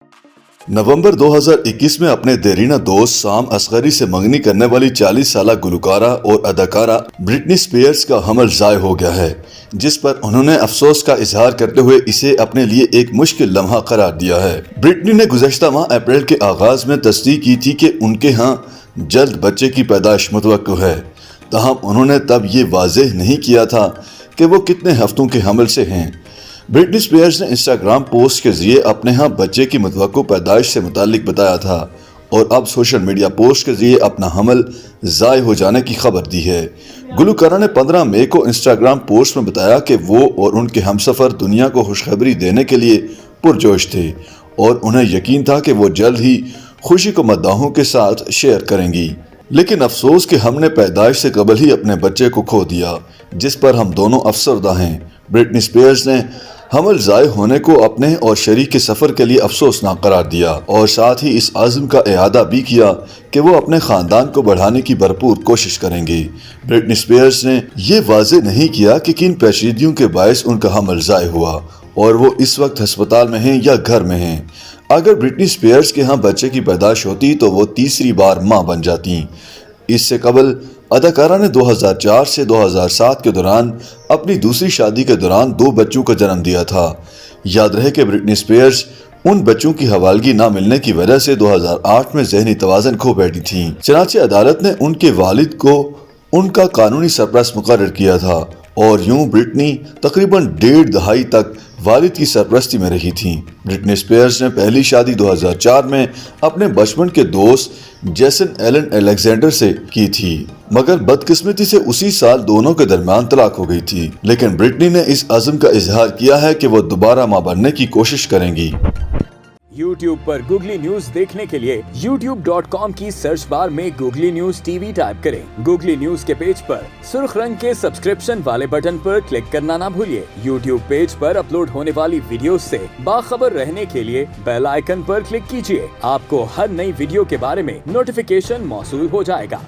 नवंबर 2021 में अपने देरीना दोस्त साम असगरी से मंगनी करने वाली 40 साल गुलकारा और अदाकारा ब्रिटनी स्पीयर्स का हमल ज़ाय हो गया है, जिस पर उन्होंने अफसोस का इजहार करते हुए इसे अपने लिए एक मुश्किल लम्हा करार दिया है। ब्रिटनी ने गुज़श्ता माह अप्रैल के आगाज में तस्दीक की थी कि उनके यहाँ जल्द बच्चे की पैदाइश मुतवक्को है, तहम उन्होंने तब ये वाज़ेह नहीं किया था कि वो कितने हफ्तों के हमल से हैं। ब्रिटनी स्पीयर्स ने इंस्टाग्राम पोस्ट के जरिए अपने यहाँ बच्चे की मुतवक्को पैदाइश से मुतालिक बताया था और अब सोशल मीडिया पोस्ट के जरिए अपना हमल ज़ाय हो जाने की खबर दी है। गुलकारा ने 15 मई को इंस्टाग्राम पोस्ट में बताया कि वो और उनके हमसफ़र दुनिया को खुशखबरी देने के लिए पुरजोश थे और उन्हें यकीन था कि वो जल्द ही खुशी को मद्दाहों के साथ शेयर करेंगी। लेकिन अफसोस कि हमने पैदाइश से कबल ही अपने बच्चे को खो दिया, जिस पर हम दोनों अफसरदा हैं। ब्रिटनी स्पीयर्स ने हमल ज़ाय होने को अपने और शरीक के सफ़र के लिए अफसोसनाक करार दिया और साथ ही इस आज़म का इआदा भी किया कि वो अपने ख़ानदान को बढ़ाने की भरपूर कोशिश करेंगे। ब्रिटनी स्पीयर्स ने ये वाज़ेह नहीं किया कि किन पेचीदगियों के बायस उनका हमल ज़ाय हुआ और वो इस वक्त हस्पताल में हैं या घर में हैं। अगर ब्रिटनी स्पीयर्स के यहाँ बच्चे की पैदाइश होती तो वो तीसरी बार माँ बन जाती। इससे कबल अदाकारा ने 2004 से 2007 के दौरान अपनी दूसरी शादी के दौरान 2 बच्चों को जन्म दिया था। याद रहे कि ब्रिटनी स्पीयर्स उन बच्चों की हवालगी ना मिलने की वजह से 2008 में ज़हनी तवाज़ुन खो बैठी थीं। चनाचे अदालत ने उनके वालिद को उनका कानूनी सरपरस्त मुकर्रर किया था और यूं ब्रिटनी तकरीबन 1.5 दहाई तक वालिद की सरपरस्ती में रही थीं। ब्रिटनी स्पीयर्स ने पहली शादी 2004 में अपने बचपन के दोस्त जेसन एलन अलेक्जेंडर से की थी, मगर बदकिस्मती से उसी साल दोनों के दरमियान तलाक हो गई थी। लेकिन ब्रिटनी ने इस अज़्म का इजहार किया है कि वो दोबारा मां बनने की कोशिश करेंगी। YouTube पर गूगली न्यूज देखने के लिए youtube.com की सर्च बार में गूगली न्यूज टीवी टाइप करें। गूगली न्यूज के पेज पर सुर्ख रंग के सब्सक्रिप्शन वाले बटन पर क्लिक करना ना भूलिए। YouTube पेज पर अपलोड होने वाली वीडियोस से बाखबर रहने के लिए बेल आइकन पर क्लिक कीजिए। आपको हर नई वीडियो के बारे में नोटिफिकेशन मौसूल हो जाएगा।